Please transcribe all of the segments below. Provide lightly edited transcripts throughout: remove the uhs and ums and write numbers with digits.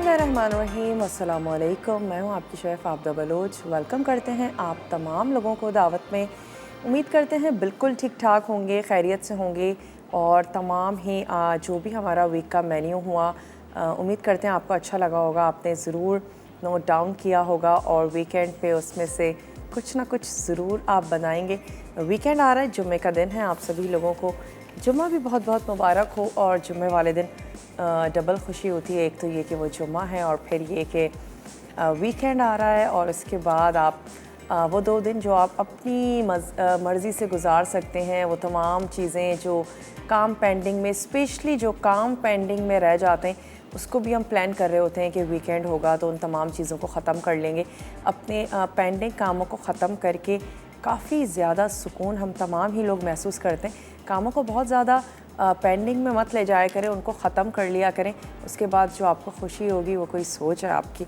बिस्मिल्लाहिर्रहमानिर्रहीम, अस्सलाम वालेकुम। मैं हूँ आपकी शेफ़ आबदा बलोच। वेलकम करते हैं आप तमाम लोगों को दावत में। उम्मीद करते हैं बिल्कुल ठीक ठाक होंगे, खैरियत से होंगे और तमाम ही जो भी हमारा वीक का मेन्यू हुआ उम्मीद करते हैं आपको अच्छा लगा होगा। आपने ज़रूर नोट डाउन किया होगा और वीकेंड पे उसमें से कुछ ना कुछ ज़रूर आप बनाएंगे। वीकेंड आ रहा है, जुम्मे का दिन है, आप सभी लोगों को जुम्मा भी बहुत बहुत मुबारक हो। और जुम्मे वाले दिन डबल खुशी होती है, एक तो ये कि वो जुम्मा है और फिर ये कि वीकेंड आ रहा है और इसके बाद आप वो 2 दिन जो आप अपनी मर्ज़ी से गुजार सकते हैं, वो तमाम चीज़ें जो काम पेंडिंग में, स्पेशली जो काम पेंडिंग में रह जाते हैं, उसको भी हम प्लान कर रहे होते हैं कि वीकेंड होगा तो उन तमाम चीज़ों को ख़त्म कर लेंगे। अपने पेंडिंग कामों को ख़त्म करके काफ़ी ज़्यादा सुकून हम तमाम ही लोग महसूस करते हैं। कामों को बहुत ज़्यादा पेंडिंग में मत ले जाया करें, उनको ख़त्म कर लिया करें। उसके बाद जो आपको खुशी होगी वो कोई सोच है आपकी।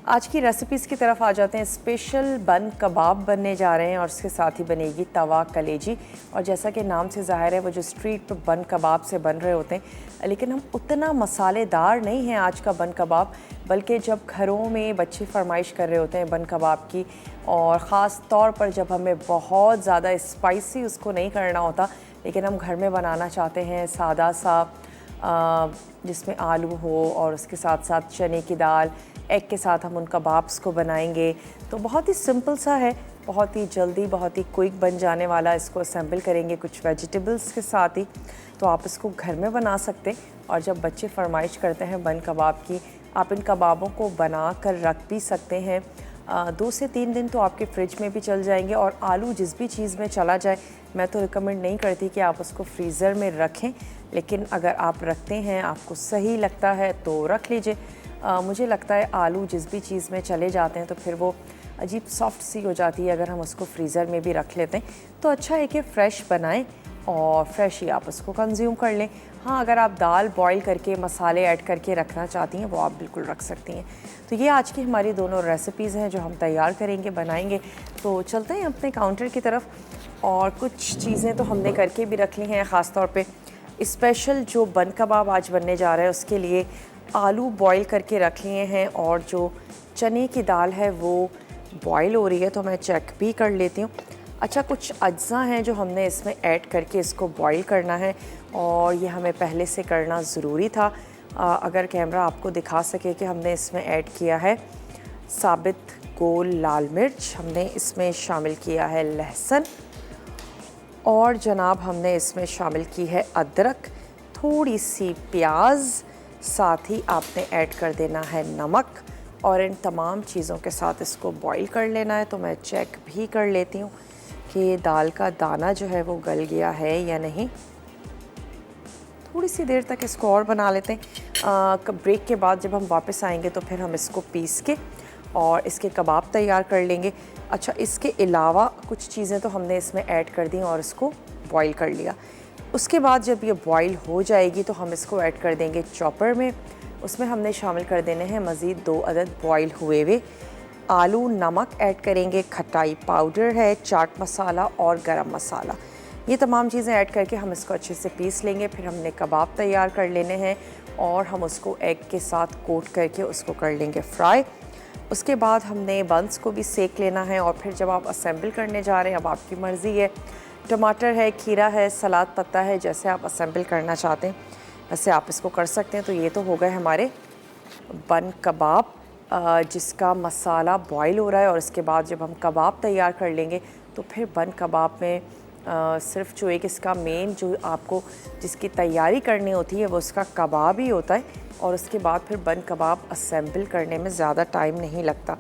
आज की रेसिपीज़ की तरफ आ जाते हैं। स्पेशल बन कबाब बनने जा रहे हैं और उसके साथ ही बनेगी तवा कलेजी। और जैसा कि नाम से ज़ाहिर है, वो जो स्ट्रीट पर बन कबाब से बन रहे होते हैं, लेकिन हम उतना मसालेदार नहीं हैं आज का बन कबाब, बल्कि जब घरों में बच्चे फरमाइश कर रहे होते हैं बन कबाब की, और ख़ास तौर पर जब हमें बहुत ज़्यादा स्पाइसी उसको नहीं करना होता, लेकिन हम घर में बनाना चाहते हैं सादा सा, जिसमें आलू हो और उसके साथ साथ चने की दाल, एग के साथ हम उन कबाब्स को बनाएंगे। तो बहुत ही सिंपल सा है, बहुत ही जल्दी, बहुत ही क्विक बन जाने वाला। इसको असेंबल करेंगे कुछ वेजिटेबल्स के साथ ही, तो आप इसको घर में बना सकते हैं। और जब बच्चे फरमाइश करते हैं बन कबाब की, आप इन कबाबों को बना कर रख भी सकते हैं। 2 से 3 दिन तो आपके फ्रिज में भी चल जाएंगे। और आलू जिस भी चीज़ में चला जाए, मैं तो रिकमेंड नहीं करती कि आप उसको फ्रीज़र में रखें, लेकिन अगर आप रखते हैं, आपको सही लगता है तो रख लीजिए। मुझे लगता है आलू जिस भी चीज़ में चले जाते हैं तो फिर वो अजीब सॉफ्ट सी हो जाती है। अगर हम उसको फ्रीज़र में भी रख लेते हैं तो अच्छा है कि फ़्रेश बनाएं और फ्रेश ही आप उसको कंज्यूम कर लें। हाँ, अगर आप दाल बॉईल करके मसाले ऐड करके रखना चाहती हैं, वो आप बिल्कुल रख सकती हैं। तो ये आज की हमारी दोनों रेसिपीज़ हैं जो हम तैयार करेंगे, बनाएंगे। तो चलते हैं अपने काउंटर की तरफ। और कुछ चीज़ें तो हमने करके भी रख ली हैं। ख़ास तौर पे स्पेशल जो बन कबाब आज बनने जा रहा है, उसके लिए आलू बॉईल करके रख लिए हैं और जो चने की दाल है वो बॉईल हो रही है, तो मैं चेक भी कर लेती हूँ। अच्छा, कुछ अज्जा हैं जो हमने इसमें ऐड करके इसको बॉईल करना है और ये हमें पहले से करना ज़रूरी था। अगर कैमरा आपको दिखा सके कि हमने इसमें ऐड किया है साबित गोल लाल मिर्च, हमने इसमें शामिल किया है लहसुन, और जनाब हमने इसमें शामिल की है अदरक, थोड़ी सी प्याज, साथ ही आपने ऐड कर देना है नमक। और इन तमाम चीज़ों के साथ इसको बॉईल कर लेना है। तो मैं चेक भी कर लेती हूँ कि दाल का दाना जो है वो गल गया है या नहीं। थोड़ी सी देर तक इसको और बना लेते हैं। ब्रेक के बाद जब हम वापस आएंगे तो फिर हम इसको पीस के और इसके कबाब तैयार कर लेंगे। अच्छा, इसके अलावा कुछ चीज़ें तो हमने इसमें ऐड कर दी और इसको बॉईल कर लिया। उसके बाद जब ये बॉईल हो जाएगी तो हम इसको ऐड कर देंगे चॉपर में। उसमें हमने शामिल कर देने हैं मज़ीद 2 अदद बॉईल हुए हुए आलू, नमक ऐड करेंगे, खटाई पाउडर है, चाट मसाला और गरम मसाला। ये तमाम चीज़ें ऐड करके हम इसको अच्छे से पीस लेंगे। फिर हमने कबाब तैयार कर लेने हैं और हम उसको एग के साथ कोट करके उसको कर लेंगे फ्राई। उसके बाद हमने बंस को भी सेक लेना है। और फिर जब आप असेंबल करने जा रहे हैं, अब आपकी मर्ज़ी है, टमाटर है, खीरा है, सलाद पत्ता है, जैसे आप असेंबल करना चाहते हैं वैसे आप इसको कर सकते हैं। तो ये तो हो गए हमारे बन कबाब, जिसका मसाला बॉईल हो रहा है। और इसके बाद जब हम कबाब तैयार कर लेंगे तो फिर बन कबाब में सिर्फ जो एक इसका मेन जो आपको जिसकी तैयारी करनी होती है वो उसका कबाब ही होता है। और उसके बाद फिर बन कबाब असेंबल करने में ज़्यादा टाइम नहीं लगता।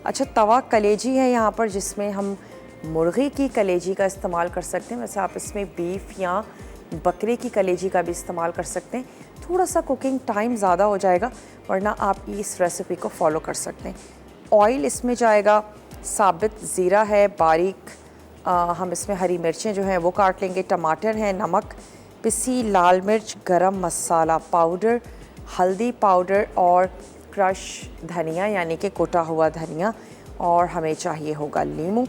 अच्छा, तवा कलेजी है यहाँ पर, जिसमें हम मुर्गी की कलेजी का इस्तेमाल कर सकते हैं। वैसे आप इसमें बीफ या बकरे की कलेजी का भी इस्तेमाल कर सकते हैं। थोड़ा सा कुकिंग टाइम ज़्यादा हो जाएगा, वरना आप इस रेसिपी को फॉलो कर सकते हैं। ऑयल इसमें जाएगा, साबित ज़ीरा है बारीक, हम इसमें हरी मिर्चें जो हैं वो काट लेंगे, टमाटर हैं, नमक, पिसी लाल मिर्च, गरम मसाला पाउडर, हल्दी पाउडर और क्रश धनिया यानी कि कुटा हुआ धनिया, और हमें चाहिए होगा नींबू।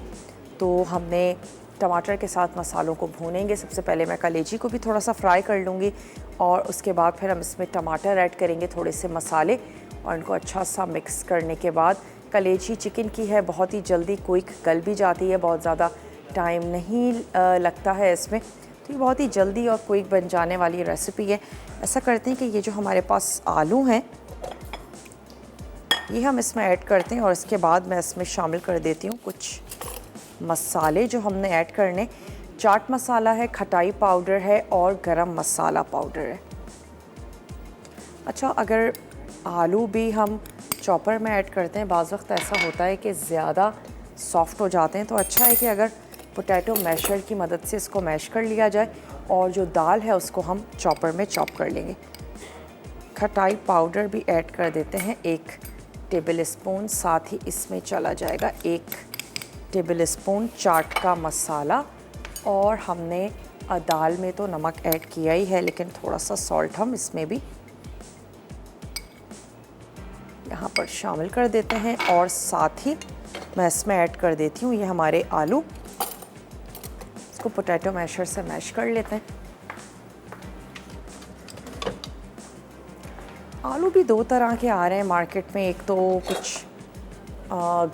तो हमने टमाटर के साथ मसालों को भूनेंगे। सबसे पहले मैं कलेजी को भी थोड़ा सा फ्राई कर लूँगी और उसके बाद फिर हम इसमें टमाटर ऐड करेंगे, थोड़े से मसाले, और इनको अच्छा सा मिक्स करने के बाद, कलेजी चिकन की है, बहुत ही जल्दी क्विक गल भी जाती है, बहुत ज़्यादा टाइम नहीं लगता है इसमें, तो ये बहुत ही जल्दी और क्विक बन जाने वाली रेसिपी है। ऐसा करते हैं कि ये जो हमारे पास आलू हैं ये हम इसमें ऐड करते हैं और इसके बाद मैं इसमें शामिल कर देती हूँ कुछ मसाले जो हमने ऐड करने। चाट मसाला है, खटाई पाउडर है और गरम मसाला पाउडर है। अच्छा, अगर आलू भी हम चॉपर में ऐड करते हैं, बाज़ वक्त ऐसा होता है कि ज़्यादा सॉफ्ट हो जाते हैं, तो अच्छा है कि अगर पोटैटो मैशर की मदद से इसको मैश कर लिया जाए और जो दाल है उसको हम चॉपर में चॉप कर लेंगे। खटाई पाउडर भी ऐड कर देते हैं 1 टेबल स्पून, साथ ही इसमें चला जाएगा 1 टेबल स्पून चाट का मसाला, और हमने दाल में तो नमक ऐड किया ही है, लेकिन थोड़ा सा सॉल्ट हम इसमें भी यहाँ पर शामिल कर देते हैं। और साथ ही मैं इसमें ऐड कर देती हूँ ये हमारे आलू, इसको पोटैटो मैशर से मैश कर लेते हैं। आलू भी 2 तरह के आ रहे हैं मार्केट में, एक तो कुछ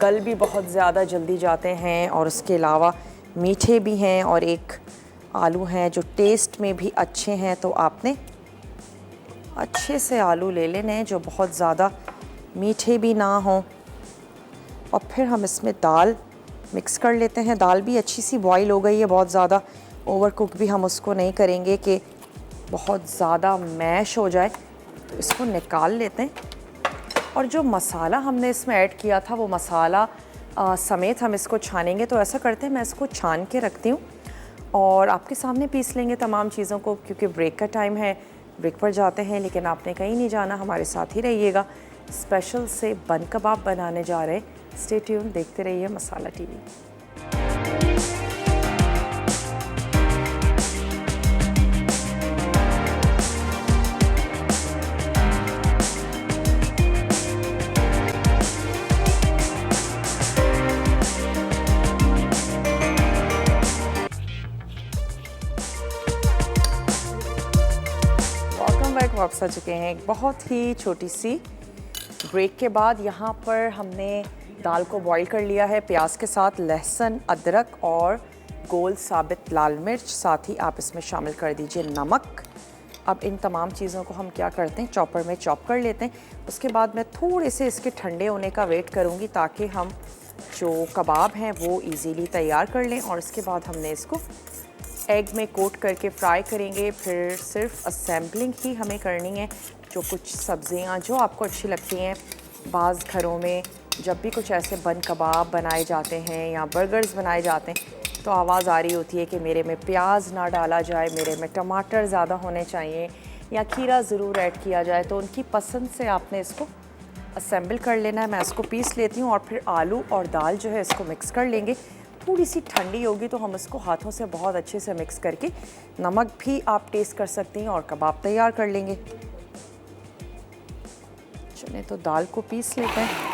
गल भी बहुत ज़्यादा जल्दी जाते हैं और उसके अलावा मीठे भी हैं, और एक आलू हैं जो टेस्ट में भी अच्छे हैं। तो आपने अच्छे से आलू ले लेने हैं जो बहुत ज़्यादा मीठे भी ना हों, और फिर हम इसमें दाल मिक्स कर लेते हैं। दाल भी अच्छी सी बॉईल हो गई है, बहुत ज़्यादा ओवर कुक भी हम उसको नहीं करेंगे कि बहुत ज़्यादा मैश हो जाए, तो इसको निकाल लेते हैं। और जो मसाला हमने इसमें ऐड किया था वो मसाला समेत हम इसको छानेंगे। तो ऐसा करते हैं, मैं इसको छान के रखती हूँ और आपके सामने पीस लेंगे तमाम चीज़ों को, क्योंकि ब्रेक का टाइम है, ब्रेक पर जाते हैं, लेकिन आपने कहीं नहीं जाना, हमारे साथ ही रहिएगा। स्पेशल से बन कबाब बनाने जा रहे हैं। स्टे ट्यून, देखते रहिए मसाला टीवी। वापस आ चुके हैं एक बहुत ही छोटी सी ब्रेक के बाद। यहाँ पर हमने दाल को बॉईल कर लिया है प्याज के साथ, लहसुन, अदरक और गोल साबित लाल मिर्च, साथ ही आप इसमें शामिल कर दीजिए नमक। अब इन तमाम चीज़ों को हम क्या करते हैं, चॉपर में चॉप कर लेते हैं। उसके बाद मैं थोड़े से इसके ठंडे होने का वेट करूँगी ताकि हम जो कबाब हैं वो इजीली तैयार कर लें। और इसके बाद हमने इसको एग में कोट करके फ्राई करेंगे। फिर सिर्फ असेंबलिंग ही हमें करनी है। जो कुछ सब्जियां जो आपको अच्छी लगती हैं, बाज़ घरों में जब भी कुछ ऐसे बन कबाब बनाए जाते हैं या बर्गर्स बनाए जाते हैं तो आवाज़ आ रही होती है कि मेरे में प्याज ना डाला जाए, मेरे में टमाटर ज़्यादा होने चाहिए या खीरा ज़रूर ऐड किया जाए। तो उनकी पसंद से आपने इसको असेंबल कर लेना है। मैं इसको पीस लेती हूँ और फिर आलू और दाल जो है इसको मिक्स कर लेंगे। थोड़ी सी ठंडी होगी तो हम इसको हाथों से बहुत अच्छे से मिक्स करके, नमक भी आप टेस्ट कर सकती हैं, और कबाब तैयार कर लेंगे। चलिए तो दाल को पीस लेते हैं।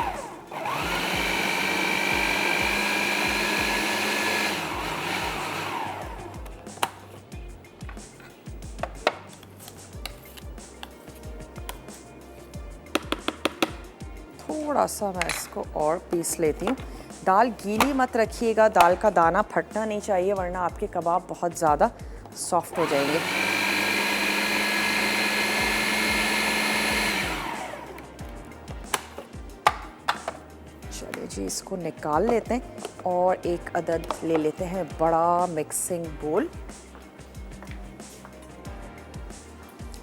थोड़ा सा मैं इसको और पीस लेती हूँ। दाल गीली मत रखिएगा, दाल का दाना फटना नहीं चाहिए, वरना आपके कबाब बहुत ज़्यादा सॉफ्ट हो जाएंगे। चलिए जी, इसको निकाल लेते हैं और एक अदद ले लेते हैं बड़ा मिक्सिंग बोल,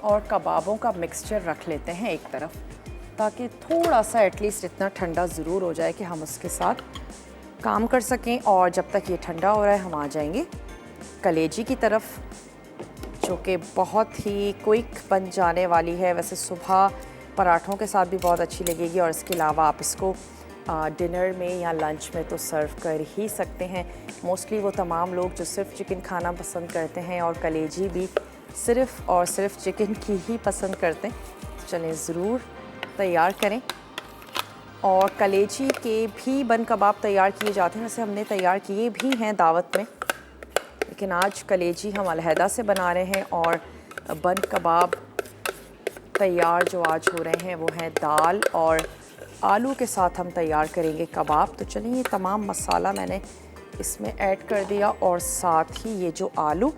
और कबाबों का मिक्सचर रख लेते हैं एक तरफ, ताकि थोड़ा सा एटलीस्ट इतना ठंडा ज़रूर हो जाए कि हम उसके साथ काम कर सकें। और जब तक ये ठंडा हो रहा है हम आ जाएंगे कलेजी की तरफ, जो कि बहुत ही क्विक बन जाने वाली है। वैसे सुबह पराठों के साथ भी बहुत अच्छी लगेगी, और इसके अलावा आप इसको डिनर में या लंच में तो सर्व कर ही सकते हैं। मोस्टली वो तमाम लोग जो सिर्फ चिकन खाना पसंद करते हैं और कलेजी भी सिर्फ़ और सिर्फ चिकन की ही पसंद करते हैं, चलें ज़रूर तैयार करें। और कलेजी के भी बन कबाब तैयार किए जाते हैं, वैसे हमने तैयार किए भी हैं दावत में, लेकिन आज कलेजी हम अलहदा से बना रहे हैं। और बन कबाब तैयार जो आज हो रहे हैं वो हैं दाल और आलू के साथ हम तैयार करेंगे कबाब। तो चलिए ये तमाम मसाला मैंने इसमें ऐड कर दिया और साथ ही ये जो आलू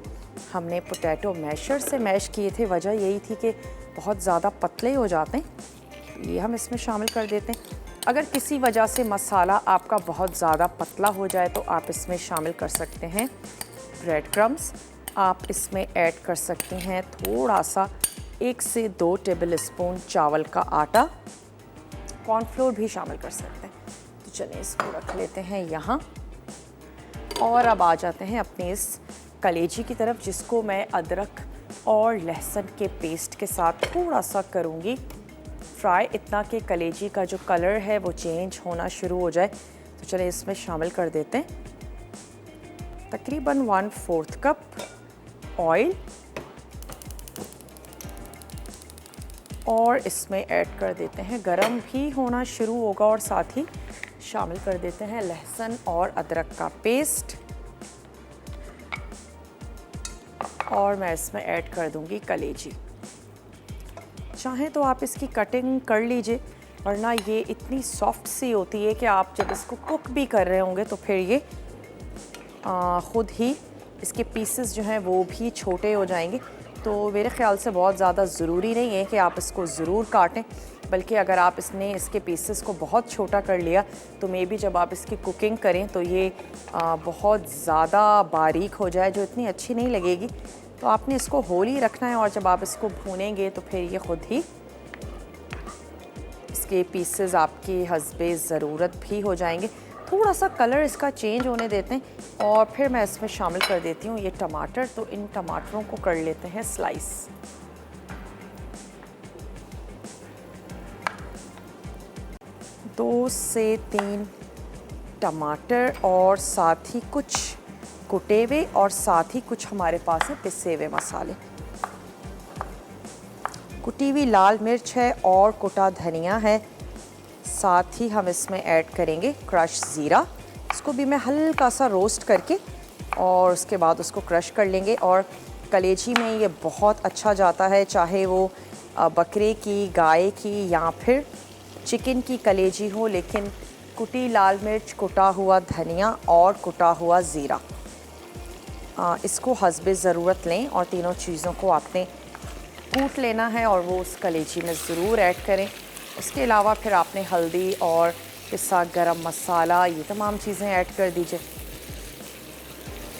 हमने पोटैटो मैशर से मैश किए थे, वजह यही थी कि बहुत ज़्यादा पतले हो जाते हैं, ये हम इसमें शामिल कर देते हैं। अगर किसी वजह से मसाला आपका बहुत ज़्यादा पतला हो जाए तो आप इसमें शामिल कर सकते हैं ब्रेड क्रम्स। आप इसमें ऐड कर सकते हैं थोड़ा सा 1 से 2 टेबल स्पून चावल का आटा, कॉर्नफ्लोर भी शामिल कर सकते हैं। तो चलिए इसको रख लेते हैं यहाँ और अब आ जाते हैं अपनी इस कलेजी की तरफ, जिसको मैं अदरक और लहसुन के पेस्ट के साथ थोड़ा सा करूँगी फ्राई, इतना कि कलेजी का जो कलर है वो चेंज होना शुरू हो जाए। तो चलिए इसमें शामिल कर देते हैं तकरीबन 1/4 कप ऑयल और इसमें ऐड कर देते हैं, गरम भी होना शुरू होगा और साथ ही शामिल कर देते हैं लहसुन और अदरक का पेस्ट और मैं इसमें ऐड कर दूंगी कलेजी। चाहें तो आप इसकी कटिंग कर लीजिए, वरना ये इतनी सॉफ्ट सी होती है कि आप जब इसको कुक भी कर रहे होंगे तो फिर ये ख़ुद ही इसके पीसेस जो हैं वो भी छोटे हो जाएंगे। तो मेरे ख़्याल से बहुत ज़्यादा ज़रूरी नहीं है कि आप इसको ज़रूर काटें, बल्कि अगर आप इसके पीसेस को बहुत छोटा कर लिया तो मे बी जब आप इसकी कुकिंग करें तो ये बहुत ज़्यादा बारीक हो जाए, जो इतनी अच्छी नहीं लगेगी। तो आपने इसको होल ही रखना है और जब आप इसको भूनेंगे तो फिर ये ख़ुद ही इसके पीसेस आपकी हस्बे ज़रूरत भी हो जाएंगे। थोड़ा सा कलर इसका चेंज होने देते हैं और फिर मैं इसमें शामिल कर देती हूँ ये टमाटर। तो इन टमाटरों को कर लेते हैं स्लाइस। दो से 3 टमाटर और साथ ही कुछ कुटे हुए और साथ ही कुछ हमारे पास है पिसे हुए मसाले। कुटी हुई लाल मिर्च है और कुटा धनिया है, साथ ही हम इसमें ऐड करेंगे क्रश ज़ीरा। इसको भी मैं हल्का सा रोस्ट करके और उसके बाद उसको क्रश कर लेंगे। और कलेजी में ये बहुत अच्छा जाता है, चाहे वो बकरे की, गाय की या फिर चिकन की कलेजी हो, लेकिन कुटी लाल मिर्च, कुटा हुआ धनिया और कुटा हुआ ज़ीरा, इसको हस्बे ज़रूरत लें और तीनों चीज़ों को आपने कूट लेना है और वो उस कलेजी में ज़रूर ऐड करें। उसके अलावा फिर आपने हल्दी और पिसा गरम मसाला, ये तमाम चीज़ें ऐड कर दीजिए।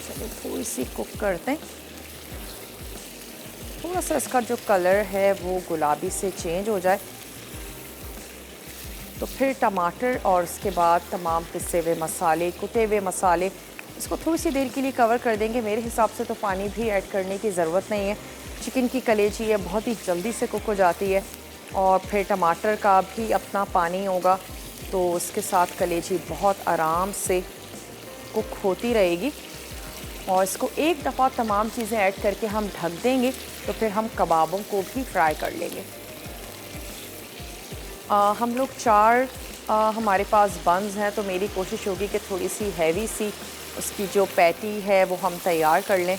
चलिए थोड़ी सी कुक करते हैं, थोड़ा सा इसका जो कलर है वो गुलाबी से चेंज हो जाए तो फिर टमाटर और उसके बाद तमाम पिसे हुए मसाले, कुटे हुए मसाले, इसको थोड़ी सी देर के लिए कवर कर देंगे। मेरे हिसाब से तो पानी भी ऐड करने की ज़रूरत नहीं है, चिकन की कलेजी है बहुत ही जल्दी से कुक हो जाती है और फिर टमाटर का भी अपना पानी होगा तो उसके साथ कलेजी बहुत आराम से कुक होती रहेगी। और इसको एक दफ़ा तमाम चीज़ें ऐड करके हम ढक देंगे तो फिर हम कबाबों को भी फ्राई कर लेंगे। हम लोग 4 हमारे पास बन्स हैं तो मेरी कोशिश होगी कि थोड़ी सी हैवी सी उसकी जो पैटी है वो हम तैयार कर लें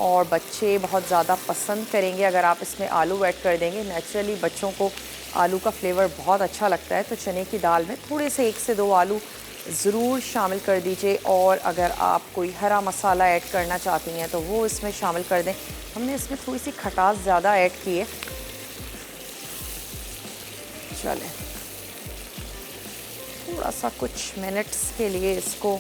और बच्चे बहुत ज़्यादा पसंद करेंगे अगर आप इसमें आलू ऐड कर देंगे। नेचुरली बच्चों को आलू का फ्लेवर बहुत अच्छा लगता है, तो चने की दाल में थोड़े से 1 से 2 आलू ज़रूर शामिल कर दीजिए। और अगर आप कोई हरा मसाला ऐड करना चाहती हैं तो वो इसमें शामिल कर दें। हमने इसमें थोड़ी सी खटास ज़्यादा ऐड की है। चलें थोड़ा सा कुछ मिनट्स के लिए इसको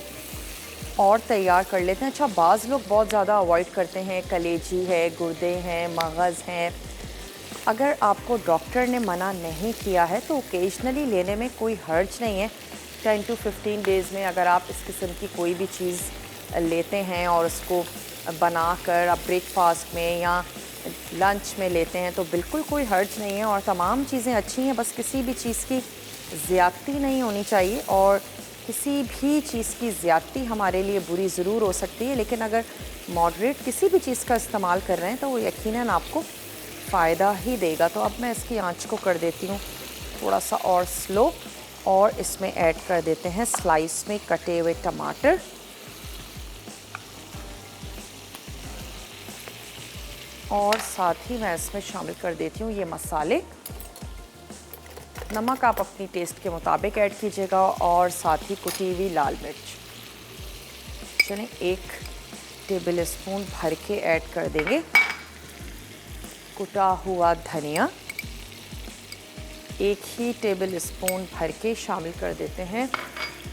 और तैयार कर लेते हैं। अच्छा, बाज़ लोग बहुत ज़्यादा अवॉइड करते हैं, कलेजी है, गुर्दे हैं, मगज़ हैं। अगर आपको डॉक्टर ने मना नहीं किया है तो ओकेजनली लेने में कोई हर्ज नहीं है। 10 to 15 डेज़ में अगर आप इस किस्म की कोई भी चीज़ लेते हैं और उसको बनाकर आप ब्रेकफास्ट में या लंच में लेते हैं तो बिल्कुल कोई हर्ज नहीं है और तमाम चीज़ें अच्छी हैं। बस किसी भी चीज़ की ज़्यादती नहीं होनी चाहिए और किसी भी चीज़ की ज़्यादती हमारे लिए बुरी ज़रूर हो सकती है, लेकिन अगर मॉडरेट किसी भी चीज़ का इस्तेमाल कर रहे हैं तो वो यकीनन आपको फ़ायदा ही देगा। तो अब मैं इसकी आंच को कर देती हूँ थोड़ा सा और स्लो और इसमें ऐड कर देते हैं स्लाइस में कटे हुए टमाटर और साथ ही मैं इसमें शामिल कर देती हूँ ये मसाले। नमक आप अपनी टेस्ट के मुताबिक ऐड कीजिएगा और साथ ही कुटी हुई लाल मिर्च। चलिए 1 टेबल स्पून भर के ऐड कर देंगे कुटा हुआ धनिया। 1 ही टेबल स्पून भर के शामिल कर देते हैं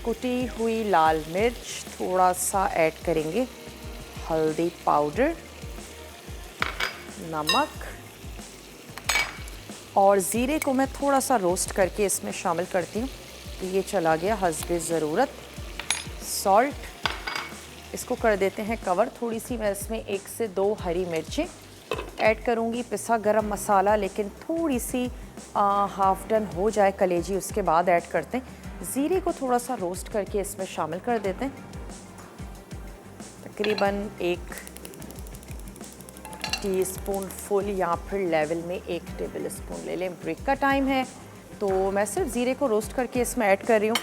कुटी हुई लाल मिर्च। थोड़ा सा ऐड करेंगे हल्दी पाउडर, नमक और ज़ीरे को मैं थोड़ा सा रोस्ट करके इसमें शामिल करती हूँ। तो ये चला गया हस्बे ज़रूरत। सॉल्ट, इसको कर देते हैं कवर। थोड़ी सी मैं इसमें 1 से 2 हरी मिर्चें ऐड करूँगी, पिसा गरम मसाला, लेकिन थोड़ी सी हाफ डन हो जाए कलेजी उसके बाद ऐड करते हैं। ज़ीरे को थोड़ा सा रोस्ट करके इसमें शामिल कर देते हैं। तकरीबन 1 टीस्पून फुल या फिर लेवल में 1 टेबल स्पून ले लें। ब्रेक का टाइम है तो मैं सिर्फ ज़ीरे को रोस्ट करके इसमें ऐड कर रही हूँ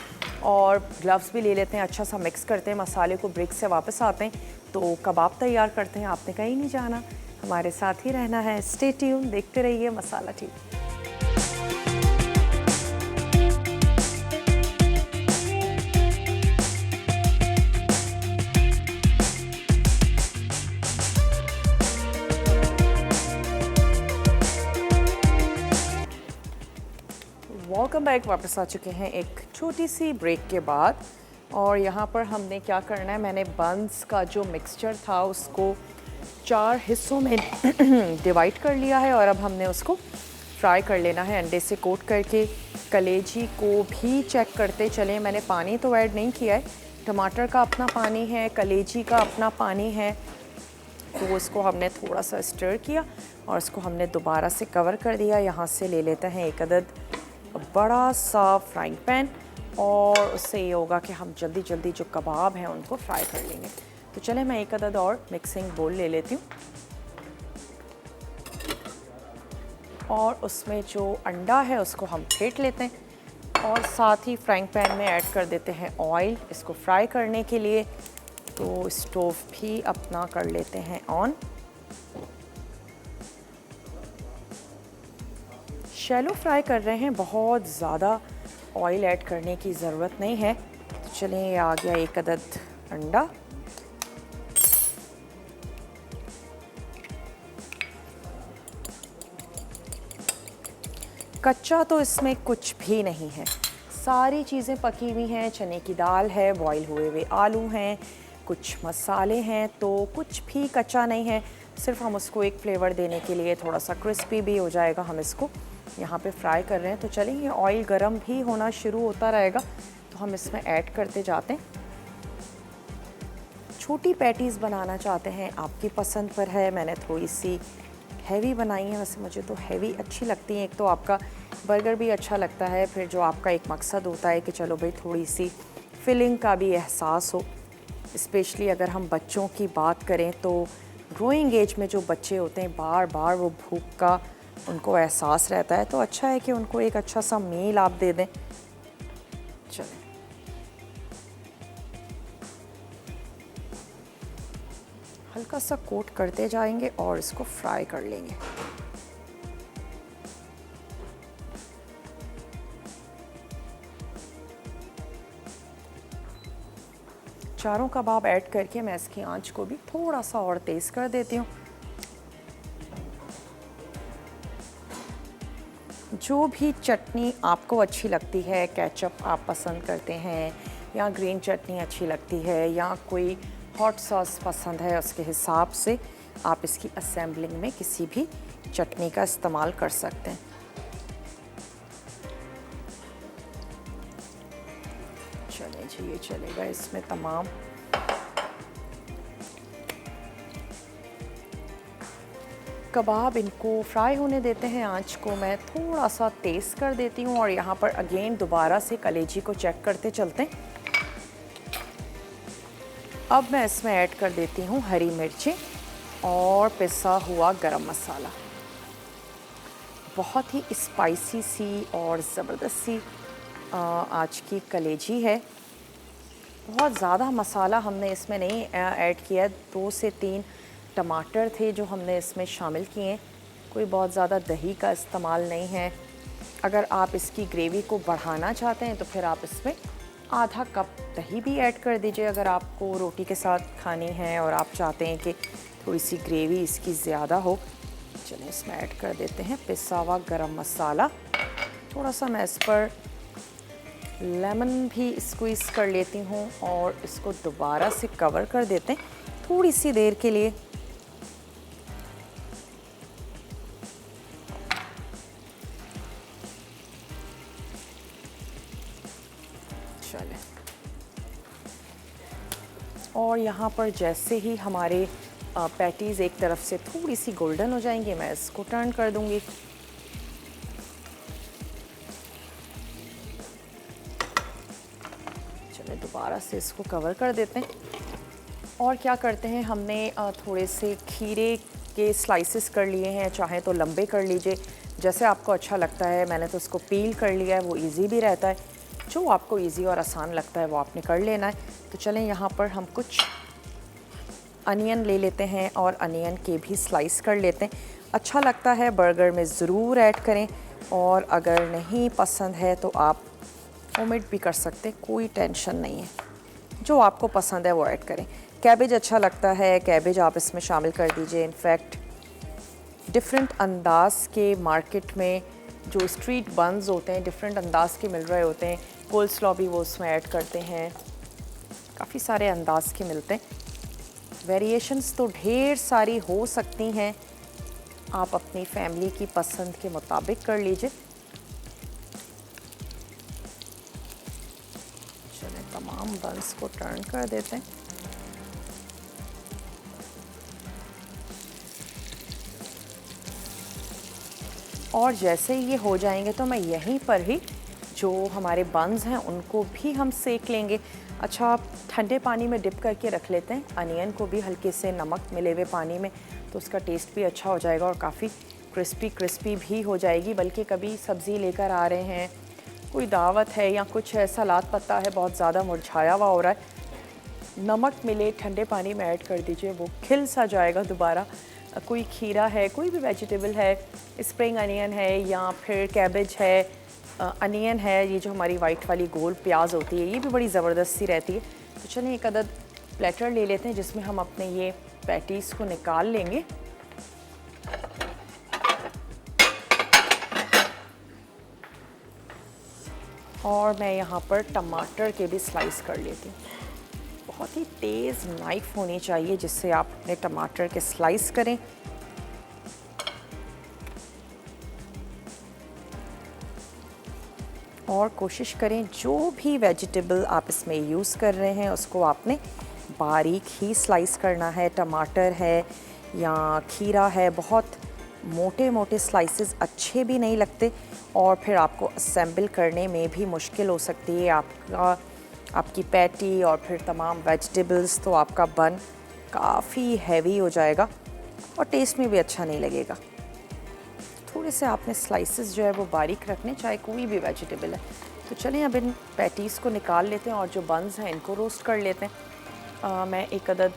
और ग्लव्स भी ले लेते हैं। अच्छा सा मिक्स करते हैं मसाले को। ब्रेक से वापस आते हैं तो कबाब तैयार करते हैं। आपने कहीं नहीं जाना, हमारे साथ ही रहना है। स्टे ट्यून, देखते रहिए मसाला टीवी। वेलकम बैक, वापस आ चुके हैं एक छोटी सी ब्रेक के बाद। और यहाँ पर हमने क्या करना है, मैंने बंस का जो मिक्सचर था उसको 4 हिस्सों में डिवाइड कर लिया है और अब हमने उसको फ्राई कर लेना है अंडे से कोट करके। कलेजी को भी चेक करते चलें। मैंने पानी तो ऐड नहीं किया है, टमाटर का अपना पानी है, कलेजी का अपना पानी है। तो उसको हमने थोड़ा सा स्टर किया और उसको हमने दोबारा से कवर कर दिया। यहाँ से ले लेते हैं 1 अदद बड़ा सा फ्राइंग पैन और उससे ये होगा कि हम जल्दी जल्दी जो कबाब हैं उनको फ्राई कर लेंगे। तो चलें मैं 1 अदद और मिक्सिंग बोल ले लेती हूँ और उसमें जो अंडा है उसको हम फेंट लेते हैं और साथ ही फ्राइंग पैन में ऐड कर देते हैं ऑयल इसको फ्राई करने के लिए। तो स्टोव भी अपना कर लेते हैं ऑन। शैलो फ्राई कर रहे हैं, बहुत ज़्यादा ऑयल ऐड करने की ज़रूरत नहीं है। तो चलिए ये आ गया 1 अदद अंडा। कच्चा तो इसमें कुछ भी नहीं है, सारी चीज़ें पकी हुई हैं। चने की दाल है, बॉईल हुए हुए आलू हैं, कुछ मसाले हैं, तो कुछ भी कच्चा नहीं है। सिर्फ हम उसको एक फ्लेवर देने के लिए थोड़ा सा क्रिस्पी भी हो जाएगा, हम इसको यहाँ पे फ्राई कर रहे हैं। तो चलिए ये ऑयल गरम भी होना शुरू होता रहेगा तो हम इसमें ऐड करते जाते हैं। छोटी पैटीज़ बनाना चाहते हैं, आपकी पसंद पर है। मैंने थोड़ी सी हैवी बनाई है, वैसे मुझे तो हैवी अच्छी लगती है। एक तो आपका बर्गर भी अच्छा लगता है, फिर जो आपका एक मकसद होता है कि चलो भाई थोड़ी सी फिलिंग का भी एहसास हो। स्पेशली अगर हम बच्चों की बात करें तो ग्रोइंग एज में जो बच्चे होते हैं बार बार वो भूख का उनको एहसास रहता है, तो अच्छा है कि उनको एक अच्छा सा मील आप दे दें। चलें हल्का सा कोट करते जाएंगे और इसको फ्राई कर लेंगे। चारों कबाब ऐड करके मैं इसकी आंच को भी थोड़ा सा और तेज़ कर देती हूँ। जो भी चटनी आपको अच्छी लगती है, केचप आप पसंद करते हैं या ग्रीन चटनी अच्छी लगती है या कोई हॉट सॉस पसंद है, उसके हिसाब से आप इसकी असेंबलिंग में किसी भी चटनी का इस्तेमाल कर सकते हैं। चलिए जी, ये चलेगा इसमें तमाम। कबाब इनको फ्राई होने देते हैं। आंच को मैं थोड़ा सा तेज़ कर देती हूँ और यहाँ पर अगेन दोबारा से कलेजी को चेक करते चलते हैं। अब मैं इसमें ऐड कर देती हूँ हरी मिर्चें और पिसा हुआ गरम मसाला। बहुत ही स्पाइसी सी और ज़बरदस्त सी आज की कलेजी है। बहुत ज़्यादा मसाला हमने इसमें नहीं ऐड किया, 2 से 3 टमाटर थे जो हमने इसमें शामिल किए हैं। कोई बहुत ज़्यादा दही का इस्तेमाल नहीं है। अगर आप इसकी ग्रेवी को बढ़ाना चाहते हैं तो फिर आप इसमें आधा कप दही भी ऐड कर दीजिए अगर आपको रोटी के साथ खानी है और आप चाहते हैं कि थोड़ी सी ग्रेवी इसकी ज़्यादा हो। चलिए इसमें ऐड कर देते हैं पिसा हुआ गरम मसाला। थोड़ा सा मैं इस पर लेमन भी स्क्वीज़ कर लेती हूँ और इसको दोबारा से कवर कर देते हैं थोड़ी सी देर के लिए। चलें, और यहाँ पर जैसे ही हमारे पैटीज़ एक तरफ से थोड़ी सी गोल्डन हो जाएंगे मैं इसको टर्न कर दूँगी। चलिए दोबारा से इसको कवर कर देते हैं। और क्या करते हैं, हमने थोड़े से खीरे के स्लाइसेस कर लिए हैं, चाहे तो लंबे कर लीजिए जैसे आपको अच्छा लगता है। मैंने तो इसको पील कर लिया है, वो इजी भी रहता है। जो आपको इजी और आसान लगता है वो आपने कर लेना है। तो चलें यहाँ पर हम कुछ अनियन ले लेते हैं और अनियन के भी स्लाइस कर लेते हैं। अच्छा लगता है बर्गर में ज़रूर ऐड करें, और अगर नहीं पसंद है तो आप ओमिट भी कर सकते हैं, कोई टेंशन नहीं है। जो आपको पसंद है वो ऐड करें। कैबेज अच्छा लगता है, कैबेज आप इसमें शामिल कर दीजिए। इनफैक्ट डिफरेंट अंदाज़ के मार्केट में जो स्ट्रीट बन्स होते हैं डिफरेंट अंदाज़ के मिल रहे होते हैं। कोल्ड स्लॉ भी वो उसमें ऐड करते हैं, काफ़ी सारे अंदाज़ के मिलते हैं। वेरिएशंस तो ढेर सारी हो सकती हैं, आप अपनी फैमिली की पसंद के मुताबिक कर लीजिए। चलें तमाम बन्स को टर्न कर देते हैं। और जैसे ही ये हो जाएंगे तो मैं यहीं पर ही जो हमारे बन्स हैं उनको भी हम सेक लेंगे। अच्छा, आप ठंडे पानी में डिप करके रख लेते हैं अनियन को भी, हल्के से नमक मिले हुए पानी में, तो उसका टेस्ट भी अच्छा हो जाएगा और काफ़ी क्रिस्पी भी हो जाएगी। बल्कि कभी सब्ज़ी लेकर आ रहे हैं, कोई दावत है या कुछ है, सलाद पत्ता है बहुत ज़्यादा मुरझाया हुआ हो रहा है, नमक मिले ठंडे पानी में ऐड कर दीजिए, वो खिल सा जाएगा दोबारा। कोई खीरा है, कोई भी वेजिटेबल है, स्प्रिंग अनियन है या फिर कैबेज है, अनियन है, ये जो हमारी वाइट वाली गोल प्याज होती है ये भी बड़ी ज़बरदस्त सी रहती है। तो चलिए एक अदद प्लेटर ले लेते हैं जिसमें हम अपने ये पैटीज़ को निकाल लेंगे। और मैं यहाँ पर टमाटर के भी स्लाइस कर लेती हूँ। बहुत ही तेज़ नाइफ़ होनी चाहिए जिससे आप अपने टमाटर के स्लाइस करें। और कोशिश करें जो भी वेजिटेबल आप इसमें यूज़ कर रहे हैं उसको आपने बारीक ही स्लाइस करना है। टमाटर है या खीरा है, बहुत मोटे मोटे स्लाइसेस अच्छे भी नहीं लगते और फिर आपको असेंबल करने में भी मुश्किल हो सकती है। आपकी पैटी और फिर तमाम वेजिटेबल्स, तो आपका बन काफ़ी हैवी हो जाएगा और टेस्ट में भी अच्छा नहीं लगेगा। थोड़े से आपने स्लाइसेस जो है वो बारीक रखने, चाहे कोई भी वेजिटेबल है। तो चलिए अब इन पैटीज़ को निकाल लेते हैं और जो बन्स हैं इनको रोस्ट कर लेते हैं। मैं एक अदद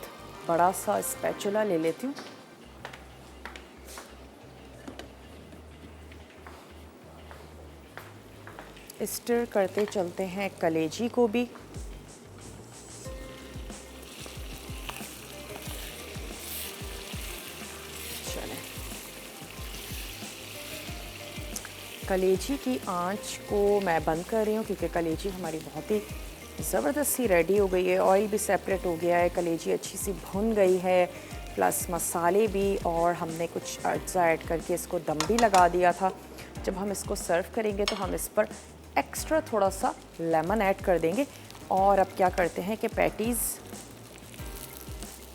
बड़ा सा स्पैचुला ले लेती हूँ। स्टर करते चलते हैं कलेजी को भी। चलें, कलेजी की आंच को मैं बंद कर रही हूँ क्योंकि कलेजी हमारी बहुत ही ज़बरदस्त सी रेडी हो गई है। ऑयल भी सेपरेट हो गया है, कलेजी अच्छी सी भुन गई है, प्लस मसाले भी, और हमने कुछ अज्जा ऐड करके इसको दम भी लगा दिया था। जब हम इसको सर्व करेंगे तो हम इस पर एक्स्ट्रा थोड़ा सा लेमन ऐड कर देंगे। और अब क्या करते हैं कि पैटीज़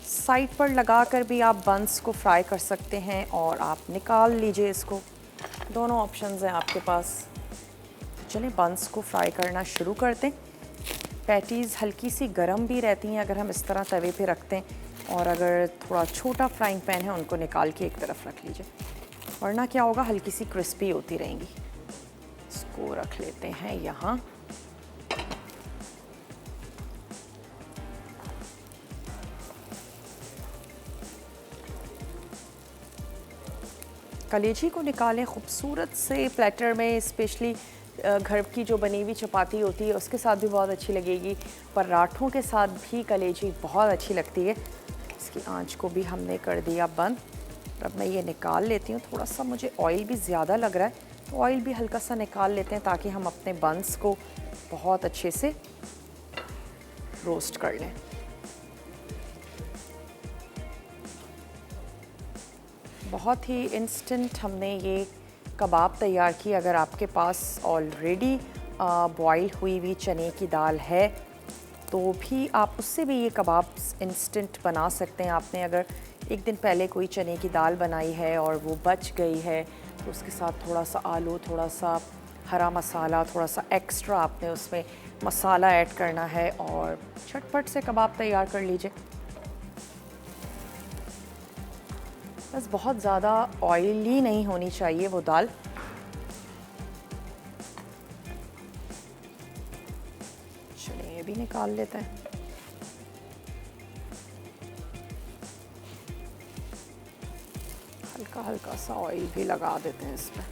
साइड पर लगाकर भी आप बंस को फ्राई कर सकते हैं और आप निकाल लीजिए इसको। दोनों ऑप्शंस हैं आपके पास। तो चलिए बंस को फ्राई करना शुरू करते हैं। पैटीज़ हल्की सी गर्म भी रहती हैं अगर हम इस तरह तवे पे रखते हैं, और अगर थोड़ा छोटा फ्राइंग पैन है उनको निकाल के एक तरफ रख लीजिए, वरना क्या होगा हल्की सी क्रिस्पी होती रहेंगी। इसको रख लेते हैं यहाँ। कलेजी को निकालें खूबसूरत से प्लेटर में, स्पेशली घर की जो बनी हुई चपाती होती है उसके साथ भी बहुत अच्छी लगेगी, पराठों के साथ भी कलेजी बहुत अच्छी लगती है। इसकी आंच को भी हमने कर दिया बंद। अब मैं ये निकाल लेती हूँ। थोड़ा सा मुझे ऑयल भी ज़्यादा लग रहा है, तो ऑयल भी हल्का सा निकाल लेते हैं ताकि हम अपने बंस को बहुत अच्छे से रोस्ट कर लें। बहुत ही इंस्टेंट हमने ये कबाब तैयार की। अगर आपके पास ऑलरेडी बॉयल हुई हुई चने की दाल है तो भी आप उससे भी ये कबाब इंस्टेंट बना सकते हैं। आपने अगर एक दिन पहले कोई चने की दाल बनाई है और वो बच गई है तो उसके साथ थोड़ा सा आलू, थोड़ा सा हरा मसाला, थोड़ा सा एक्स्ट्रा आपने उसमें मसाला ऐड करना है और झटपट से कबाब तैयार कर लीजिए। बस बहुत ज़्यादा ऑयली नहीं होनी चाहिए वो दाल। चलिए ये भी निकाल लेते हैं। हल्का हल्का सा ऑयल भी लगा देते हैं इसमें।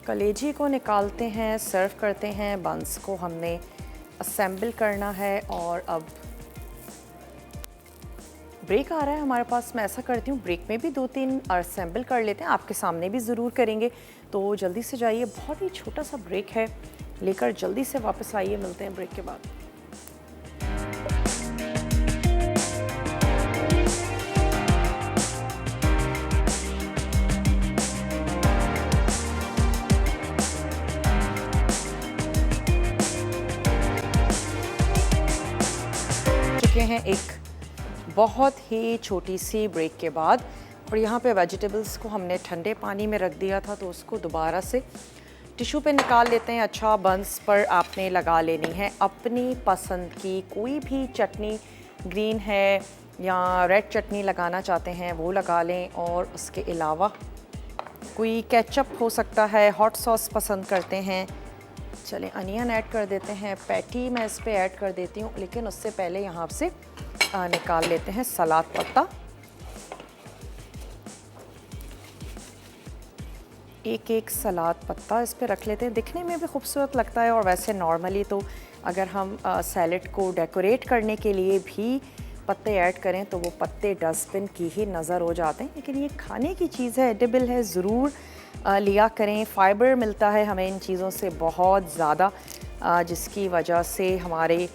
कलेजी को निकालते हैं, सर्व करते हैं। बंस को हमने असेंबल करना है और अब ब्रेक आ रहा है हमारे पास। मैं ऐसा करती हूँ ब्रेक में भी 2-3 असेंबल कर लेते हैं, आपके सामने भी ज़रूर करेंगे। तो जल्दी से जाइए, बहुत ही छोटा सा ब्रेक है, लेकर जल्दी से वापस आइए। मिलते हैं ब्रेक के बाद। चुके हैं एक बहुत ही छोटी सी ब्रेक के बाद और यहाँ पे वेजिटेबल्स को हमने ठंडे पानी में रख दिया था तो उसको दोबारा से टिश्यू पे निकाल लेते हैं। अच्छा, बंस पर आपने लगा लेनी है अपनी पसंद की कोई भी चटनी, ग्रीन है या रेड चटनी लगाना चाहते हैं वो लगा लें। और उसके अलावा कोई केचप हो सकता है, हॉट सॉस पसंद करते हैं। चलें अनियन ऐड कर देते हैं, पैटी मैं इस पे ऐड कर देती हूँ, लेकिन उससे पहले यहाँ से निकाल लेते हैं सलाद पत्ता। एक सलाद पत्ता इस पे रख लेते हैं, दिखने में भी खूबसूरत लगता है। और वैसे नॉर्मली तो अगर हम सैलेड को डेकोरेट करने के लिए भी पत्ते ऐड करें तो वो पत्ते डस्टबिन की ही नज़र हो जाते हैं, लेकिन ये खाने की चीज़ है, एडिबल है, ज़रूर लिया करें। फ़ाइबर मिलता है हमें इन चीज़ों से बहुत ज़्यादा, जिसकी वजह से हमारे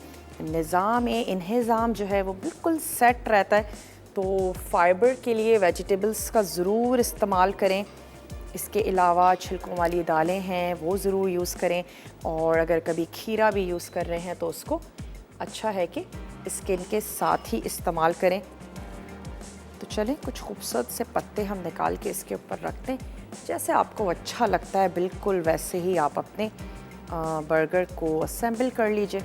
निज़ाम इंहिज़ाम जो है वो बिल्कुल सेट रहता है। तो फ़ाइबर के लिए वेजिटेबल्स का ज़रूर इस्तेमाल करें। इसके अलावा छिलकों वाली दालें हैं वो ज़रूर यूज़ करें, और अगर कभी खीरा भी यूज़ कर रहे हैं तो उसको अच्छा है कि इसके इनके साथ ही इस्तेमाल करें। तो चलें कुछ खूबसूरत से पत्ते हम निकाल के इसके ऊपर रखते हैं, जैसे आपको अच्छा लगता है बिल्कुल वैसे ही आप अपने बर्गर को असेंबल कर लीजिए।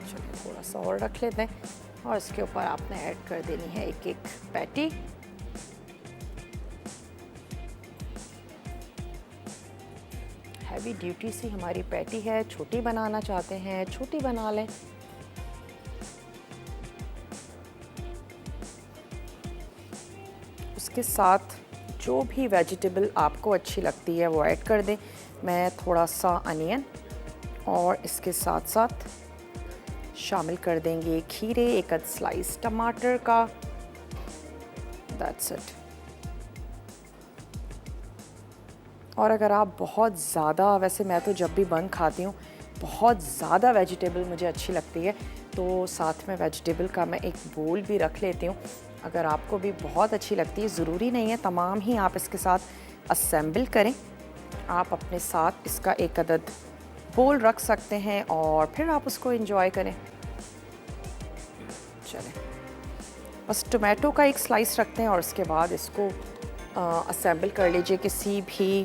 चलिए थोड़ा सा और रख लेते हैं और इसके ऊपर आपने ऐड कर देनी है एक पैटी। हैवी ड्यूटी सी हमारी पैटी है, छोटी बनाना चाहते हैं छोटी बना लें। उसके साथ जो भी वेजिटेबल आपको अच्छी लगती है वो ऐड कर दें। मैं थोड़ा सा अनियन और इसके साथ साथ शामिल कर देंगे खीरे, एक आध स्लाइस टमाटर का। That's it. और अगर आप बहुत ज़्यादा, वैसे मैं तो जब भी बन खाती हूँ बहुत ज़्यादा वेजिटेबल मुझे अच्छी लगती है, तो साथ में वेजिटेबल का मैं एक बोल भी रख लेती हूँ। अगर आपको भी बहुत अच्छी लगती है, ज़रूरी नहीं है तमाम ही आप इसके साथ असेंबल करें, आप अपने साथ इसका एक अदद बोल रख सकते हैं और फिर आप उसको एंजॉय करें। चलें बस टोमेटो का एक स्लाइस रखते हैं और उसके बाद इसको असेंबल कर लीजिए किसी भी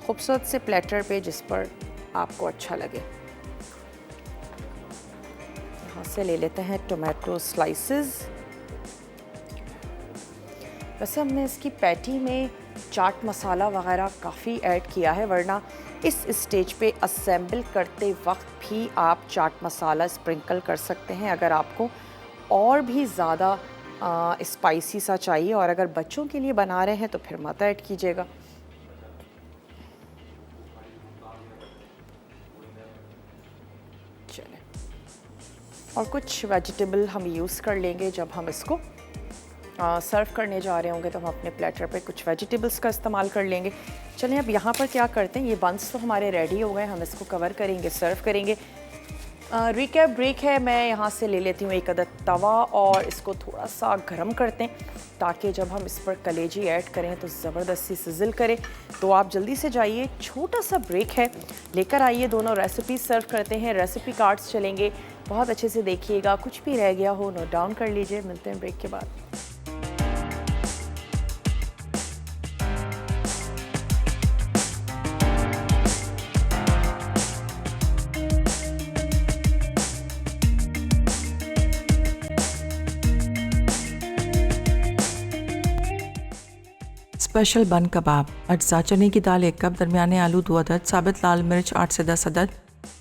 खूबसूरत से प्लेटर पे जिस पर आपको अच्छा लगे। यहाँ से ले लेते हैं टोमेटो स्लाइसेस। वैसे हमने इसकी पैटी में चाट मसाला वगैरह काफ़ी ऐड किया है, वरना इस स्टेज पे असेंबल करते वक्त भी आप चाट मसाला स्प्रिंकल कर सकते हैं अगर आपको और भी ज़्यादा स्पाइसी सा चाहिए, और अगर बच्चों के लिए बना रहे हैं तो फिर मत ऐड कीजिएगा। चलें, और कुछ वेजिटेबल हम यूज़ कर लेंगे जब हम इसको सर्व करने जा रहे होंगे, तो हम अपने प्लेटर पे कुछ वेजिटेबल्स का इस्तेमाल कर लेंगे। चलें, अब यहाँ पर क्या करते हैं, ये बंस तो हमारे रेडी हो गए, हम इसको कवर करेंगे, सर्व करेंगे। रिकैप ब्रेक है, मैं यहाँ से ले लेती हूँ एक अदद तवा और इसको थोड़ा सा गर्म करते हैं ताकि जब हम इस पर कलेजी ऐड करें तो ज़बरदस्ती सिजिल करे। तो आप जल्दी से जाइए, छोटा सा ब्रेक है, लेकर आइए, दोनों रेसिपीज सर्व करते हैं। रेसिपी कार्ड्स चलेंगे, बहुत अच्छे से देखिएगा, कुछ भी रह गया हो नोट डाउन कर लीजिए। मिलते हैं ब्रेक के बाद। स्पेशल बन कबाब। अज्जा: चने की दाल 1 कप, दरमियाने आलू 2 अदद, साबित लाल मिर्च 8 से 10 अदद,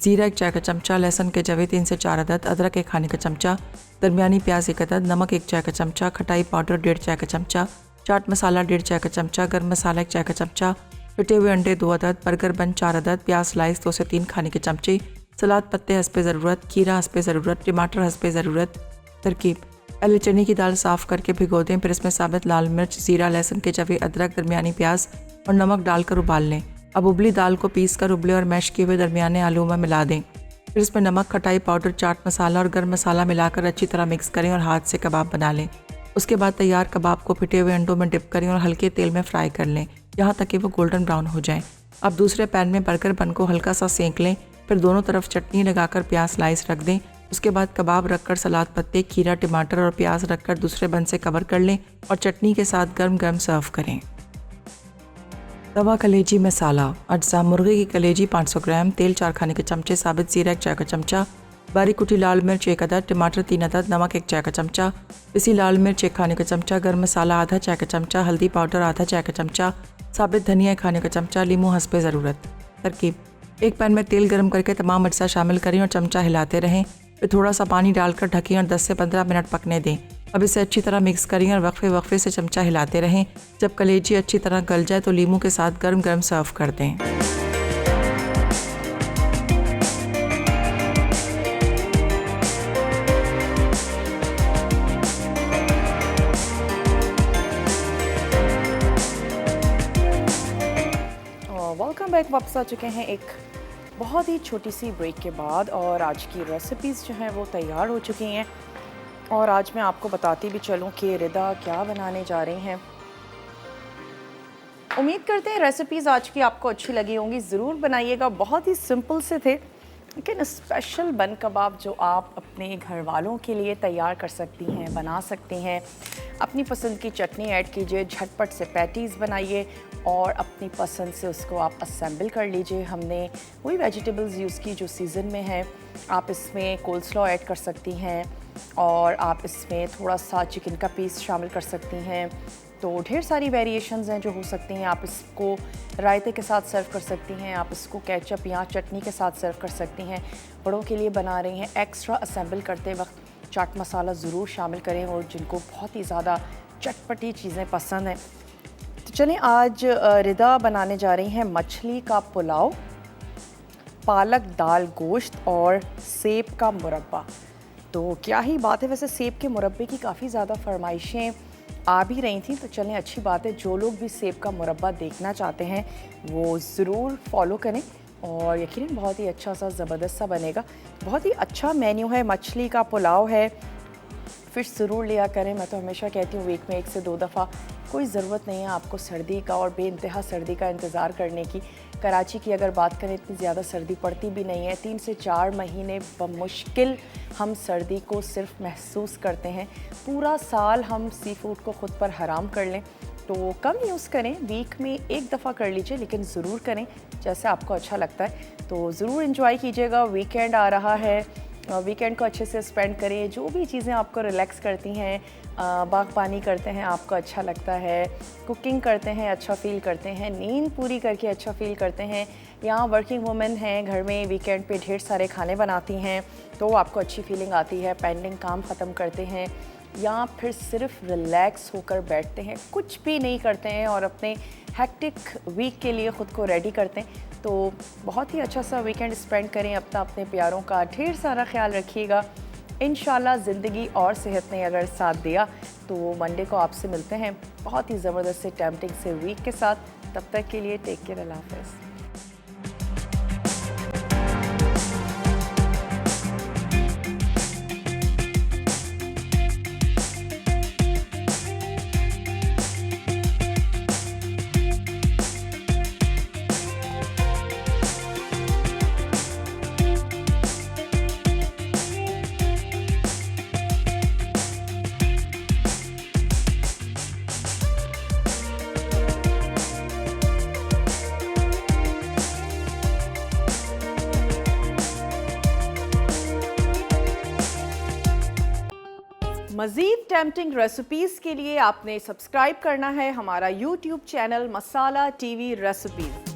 जीरा 1 चाय का चमचा, लहसुन के जवे 3 से 4 अदद, अदरक 1 खाने का चमचा, दरमियानी प्याज 1 अदद, नमक 1 चाय का चमचा, खटाई पाउडर 1.5 चाय का चमचा, चाट मसाला 1.5 चाय का चमचा, गर्म मसाला 1 चाय का चमचा, फिटे हुए अंडे 2 अदद, बर्गर बन 4 अदद, प्याज स्लाइस 2 से 3 खाने के चमचे, सलाद पत्ते हस्बे ज़रूरत, खीरा हस्बे ज़रूरत, टमाटर हस्बे ज़रूरत। तरकीब: पहले चने की दाल साफ़ करके भिगो दें, फिर इसमें साबित लाल मिर्च, जीरा, लहसुन के जवे, अदरक, दरमियानी प्याज और नमक डालकर उबाल लें। अब उबली दाल को पीस कर उबले और मैश किए हुए दरमियाने आलू में मिला दें। फिर इसमें नमक, खटाई पाउडर, चाट मसाला और गर्म मसाला मिलाकर अच्छी तरह मिक्स करें और हाथ से कबाब बना लें। उसके बाद तैयार कबाब को फिटे हुए अंडों में डिप करें और हल्के तेल में फ्राई कर लें यहाँ तक कि वो गोल्डन ब्राउन हो जाएं। अब दूसरे पैन में बर्गर बन को हल्का सा सेंक लें, फिर दोनों तरफ चटनी लगाकर प्याज स्लाइस रख दें। उसके बाद कबाब रखकर सलाद पत्ते, खीरा, टमाटर और प्याज रखकर दूसरे बन से कवर कर लें और चटनी के साथ गर्म गर्म सर्व करें। तवा कलेजी मसाला। अज्जा: मुर्गे की कलेजी 500 ग्राम, तेल 4 खाने के चमचे, साबित जीरा 1 चाय का चमचा, बारीक कुटी लाल मिर्च 1 अदद, टमाटर 3 अदद, नमक 1 चाय का चमचा, पिसी लाल मिर्च 1 खाने का चमचा, गर्म मसाला आधा चाय का चमचा, हल्दी पाउडर आधा चाय का चमचा, साबित धनिया 1 खाने का चमचा, लीमू हस्बे ज़रूरत। तरकीब: एक पैन में तेल गर्म करके तमाम अज्जा शामिल करें और चमचा हिलाते रहें, फिर थोड़ा सा पानी डालकर ढकें और 10 से 15 मिनट पकने दें। अब इसे अच्छी तरह मिक्स करें और वक्फे वक्फे से चमचा हिलाते रहें। जब कलेजी अच्छी तरह गल जाए तो लीमू के साथ गर्म गर्म सर्व कर दें। वेलकम बैक, वापस आ चुके हैं एक बहुत ही छोटी सी ब्रेक के बाद, और आज की रेसिपीज़ जो हैं वो तैयार हो चुकी हैं। और आज मैं आपको बताती भी चलूँ कि रिदा क्या बनाने जा रही हैं। उम्मीद करते हैं रेसिपीज़ आज की आपको अच्छी लगी होंगी, ज़रूर बनाइएगा। बहुत ही सिंपल से थे, लेकिन स्पेशल बन कबाब जो आप अपने घर वालों के लिए तैयार कर सकती हैं, बना सकती हैं। अपनी पसंद की चटनी ऐड कीजिए, झटपट से पैटीज़ बनाइए और अपनी पसंद से उसको आप असेंबल कर लीजिए। हमने वही वेजिटेबल्स यूज़ की जो सीज़न में है। आप इसमें कोल्स्लॉ ऐड कर सकती हैं और आप इसमें थोड़ा सा चिकन का पीस शामिल कर सकती हैं। तो ढेर सारी वेरिएशंस हैं जो हो सकती हैं। आप इसको रायते के साथ सर्व कर सकती हैं, आप इसको केचप या चटनी के साथ सर्व कर सकती हैं। बड़ों के लिए बना रही हैं, एक्स्ट्रा असेंबल करते वक्त चाट मसाला ज़रूर शामिल करें, और जिनको बहुत ही ज़्यादा चटपटी चीज़ें पसंद हैं। तो चलें, आज रिदा बनाने जा रही हैं मछली का पुलाव, पालक दाल गोश्त और सेब का मुरब्बा। तो क्या ही बात है, वैसे सेब के मुरब्बे की काफ़ी ज़्यादा फरमाइशें आ भी रही थी। तो चलें, अच्छी बात है, जो लोग भी सेब का मुरब्बा देखना चाहते हैं वो ज़रूर फॉलो करें, और यकीनन बहुत ही अच्छा सा ज़बरदस्त सा बनेगा। बहुत ही अच्छा मेन्यू है, मछली का पुलाव है, फ़िश ज़रूर लिया करें। मैं तो हमेशा कहती हूँ वीक में 1 से 2 दफ़ा। कोई ज़रूरत नहीं है आपको सर्दी का और बेइंतहा सर्दी का इंतज़ार करने की। कराची की अगर बात करें, इतनी ज़्यादा सर्दी पड़ती भी नहीं है। 3 से 4 महीने बमुश्किल हम सर्दी को सिर्फ महसूस करते हैं। पूरा साल हम सी फूड को ख़ुद पर हराम कर लें, तो कम यूज़ करें, वीक में 1 दफ़ा कर लीजिए, लेकिन ज़रूर करें जैसे आपको अच्छा लगता है। तो ज़रूर एंजॉय कीजिएगा, वीकेंड आ रहा है, वीकेंड को अच्छे से स्पेंड करें। जो भी चीज़ें आपको रिलैक्स करती हैं, बागबानी करते हैं आपको अच्छा लगता है, कुकिंग करते हैं अच्छा फ़ील करते हैं, नींद पूरी करके अच्छा फ़ील करते हैं, या वर्किंग वुमेन हैं घर में वीकेंड पे ढेर सारे खाने बनाती हैं तो आपको अच्छी फीलिंग आती है, पेंडिंग काम ख़त्म करते हैं, या फिर सिर्फ रिलैक्स होकर बैठते हैं, कुछ भी नहीं करते हैं और अपने हेक्टिक वीक के लिए ख़ुद को रेडी करते हैं, तो बहुत ही अच्छा सा वीकेंड स्पेंड करें। अपने प्यारों का ढेर सारा ख्याल रखिएगा। इंशाल्लाह ज़िंदगी और सेहत ने अगर साथ दिया तो मंडे को आपसे मिलते हैं बहुत ही ज़बरदस्त से टेम्पटिंग से वीक के साथ। तब तक के लिए टेक केयर, अल्लाह हाफ़िज़। मज़ीद टेम्पटिंग रेसिपीज़ के लिए आपने सब्सक्राइब करना है हमारा YouTube चैनल मसाला TV रेसिपीज़।